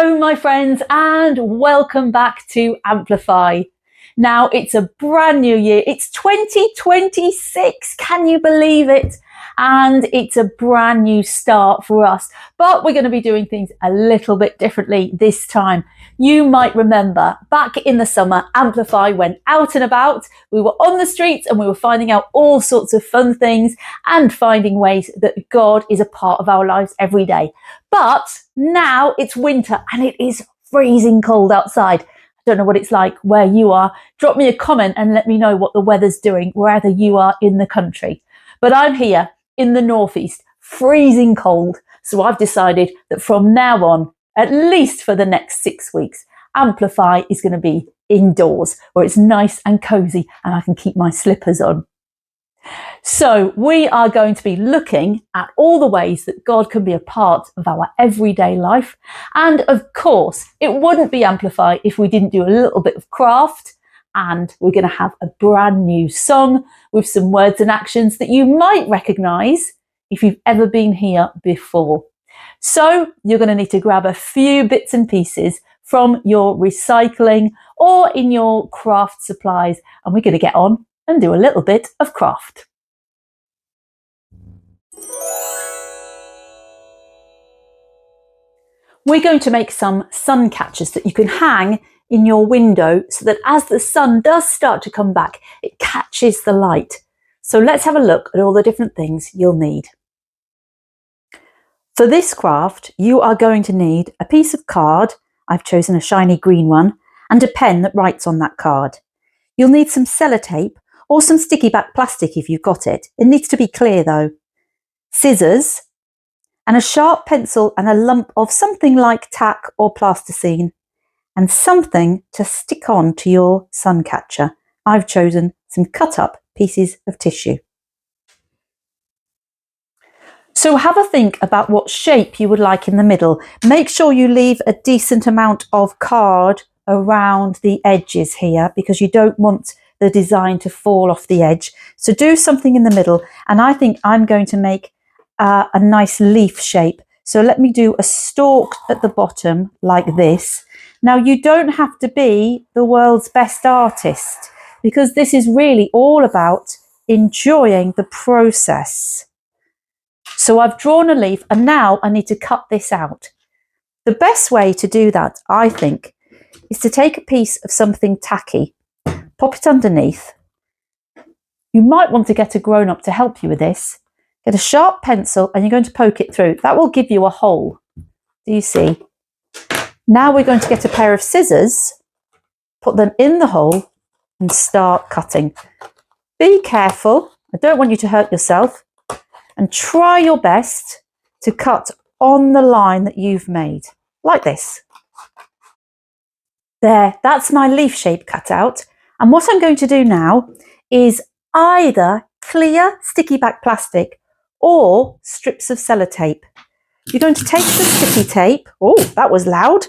Hello, my friends, and welcome back to Amplify. Now, it's a brand new year. It's 2026. Can you believe it? And it's a brand new start for us. But we're going to be doing things a little bit differently this time. You might remember back in the summer, Amplify went out and about. We were on the streets and we were finding out all sorts of fun things and finding ways that God is a part of our lives every day. But now it's winter and it is freezing cold outside. I don't know what it's like where you are. Drop me a comment and let me know what the weather's doing wherever you are in the country. But I'm here in the northeast, freezing cold. So I've decided that from now on, at least for the next 6 weeks, Amplify is going to be indoors where it's nice and cozy and I can keep my slippers on. So we are going to be looking at all the ways that God can be a part of our everyday life. And of course, it wouldn't be Amplify if we didn't do a little bit of craft. And we're going to have a brand new song with some words and actions that you might recognize if you've ever been here before. So you're going to need to grab a few bits and pieces from your recycling or in your craft supplies, and we're going to get on and do a little bit of craft. We're going to make some sun catchers that you can hang in your window so that as the sun does start to come back, it catches the light. So let's have a look at all the different things you'll need. For this craft, you are going to need a piece of card. I've chosen a shiny green one, and a pen that writes on that card. You'll need some sellotape or some sticky back plastic if you've got it. It needs to be clear though. Scissors, and a sharp pencil and a lump of something like tack or plasticine, and something to stick on to your sun catcher. I've chosen some cut up pieces of tissue. So have a think about what shape you would like in the middle. Make sure you leave a decent amount of card around the edges here because you don't want the design to fall off the edge. So do something in the middle, and I think I'm going to make a nice leaf shape. So let me do a stalk at the bottom like this. Now you don't have to be the world's best artist because this is really all about enjoying the process. So I've drawn a leaf and now I need to cut this out. The best way to do that, I think, is to take a piece of something tacky, pop it underneath. You might want to get a grown-up to help you with this. Get a sharp pencil and you're going to poke it through. That will give you a hole. Do you see? Now we're going to get a pair of scissors, put them in the hole and start cutting. Be careful. I don't want you to hurt yourself. And try your best to cut on the line that you've made, like this. There, that's my leaf shape cut out. And what I'm going to do now is either clear sticky back plastic or strips of sellotape. You're going to take the sticky tape, oh, that was loud,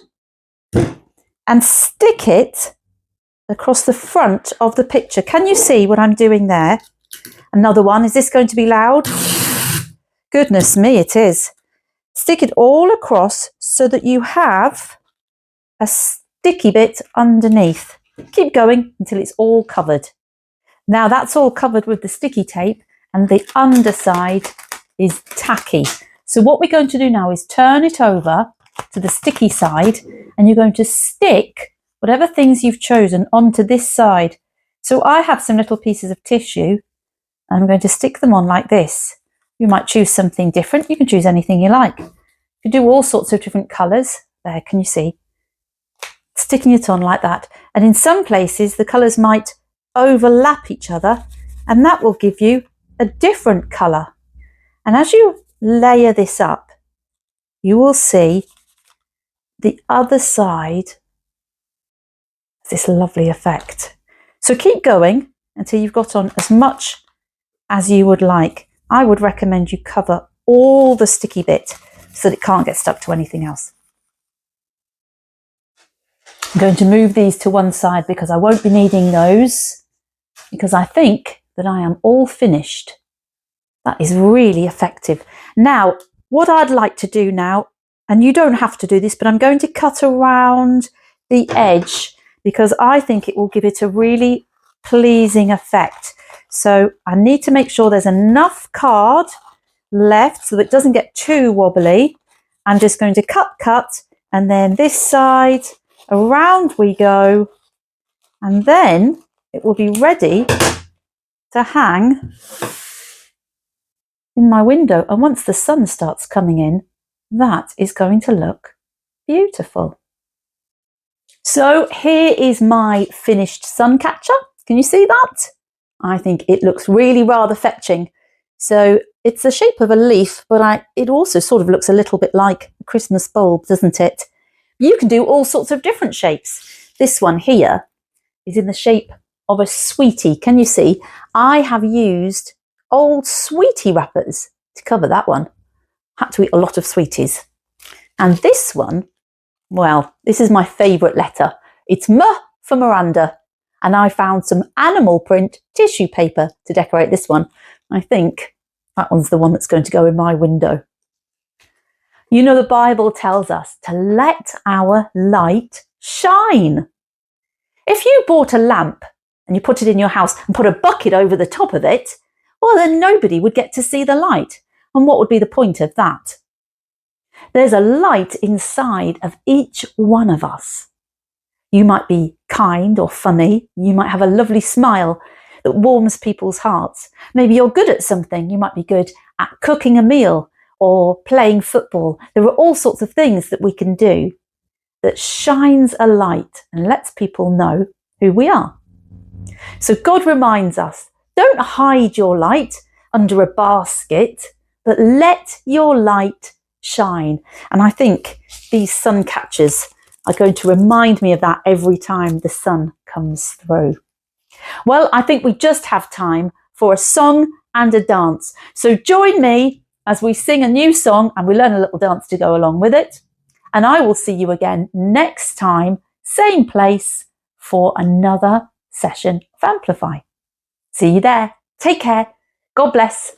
and stick it across the front of the picture. Can you see what I'm doing there? Another one, is this going to be loud? Goodness me, it is. Stick it all across so that you have a sticky bit underneath. Keep going until it's all covered. Now that's all covered with the sticky tape and the underside is tacky. So what we're going to do now is turn it over to the sticky side and you're going to stick whatever things you've chosen onto this side. So I have some little pieces of tissue and I'm going to stick them on like this. You might choose something different. You can choose anything you like. You can do all sorts of different colours. There, can you see? Sticking it on like that. And in some places, the colours might overlap each other and that will give you a different colour. And as you layer this up, you will see the other side has this lovely effect. So keep going until you've got on as much as you would like. I would recommend you cover all the sticky bit so that it can't get stuck to anything else. I'm going to move these to one side because I won't be needing those because I think that I am all finished. That is really effective. Now, what I'd like to do now, and you don't have to do this, but I'm going to cut around the edge because I think it will give it a really pleasing effect. So I need to make sure there's enough card left so that it doesn't get too wobbly. I'm just going to cut, and then this side, around we go, and then it will be ready to hang in my window. And once the sun starts coming in, that is going to look beautiful. So here is my finished sun catcher. Can you see that? I think it looks really rather fetching. So it's the shape of a leaf, but it also sort of looks a little bit like a Christmas bulb, doesn't it? You can do all sorts of different shapes. This one here is in the shape of a sweetie. Can you see? I have used old sweetie wrappers to cover that one. Had to eat a lot of sweeties. And this one, well, this is my favourite letter. It's M for Miranda. And I found some animal print tissue paper to decorate this one. I think that one's the one that's going to go in my window. You know, the Bible tells us to let our light shine. If you bought a lamp and you put it in your house and put a bucket over the top of it, well, then nobody would get to see the light. And what would be the point of that? There's a light inside of each one of us. You might be kind or funny. You might have a lovely smile that warms people's hearts. Maybe you're good at something. You might be good at cooking a meal or playing football. There are all sorts of things that we can do that shines a light and lets people know who we are. So God reminds us, don't hide your light under a basket, but let your light shine. And I think these sun catchers are going to remind me of that every time the sun comes through. Well, I think we just have time for a song and a dance. So join me as we sing a new song and we learn a little dance to go along with it. And I will see you again next time, same place, for another session of Amplify. See you there. Take care. God bless.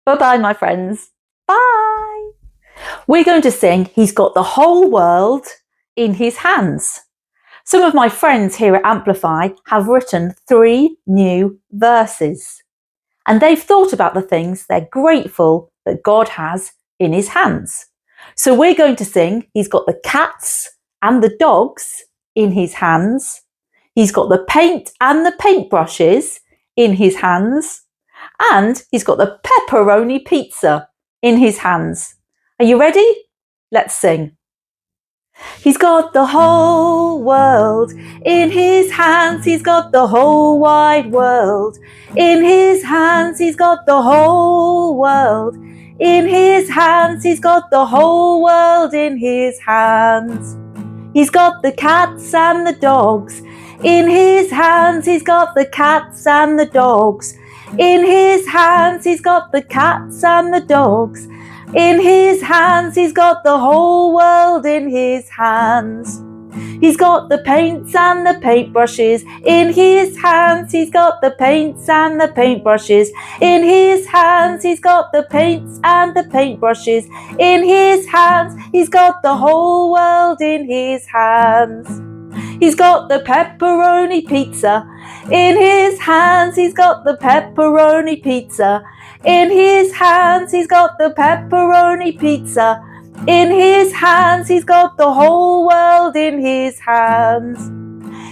Bye-bye, my friends. Bye. We're going to sing He's Got the Whole World in His Hands. Some of my friends here at Amplify have written 3 new verses, and they've thought about the things they're grateful that God has in His hands. So we're going to sing He's got the cats and the dogs in His hands. He's got the paint and the paintbrushes in His hands. And He's got the pepperoni pizza in His hands. Are you ready? Let's sing. He's got the whole world in His hands. He's got the whole wide world in His hands. He's got the whole world in His hands. He's got the whole world in His hands. He's got the cats and the dogs in His hands. He's got the cats and the dogs in His hands. He's got the cats and the dogs in His hands. He's got the whole world in His hands. He's got the paints and the paintbrushes in His hands. He's got the paints and the paintbrushes in His hands. He's got the paints and the paintbrushes in His hands. He's got the whole world in His hands. He's got the pepperoni pizza in His hands. He's got the pepperoni pizza in His hands. He's got the pepperoni pizza in His hands. He's got the whole world in His hands.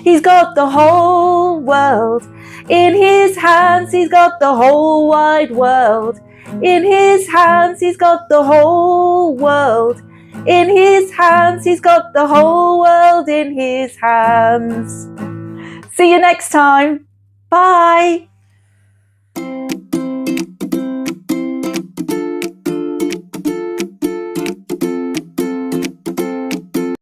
He's got the whole world in His hands. He's got the whole wide world in His hands. He's got the whole world in His hands. He's got the whole world in His hands. See you next time. Bye.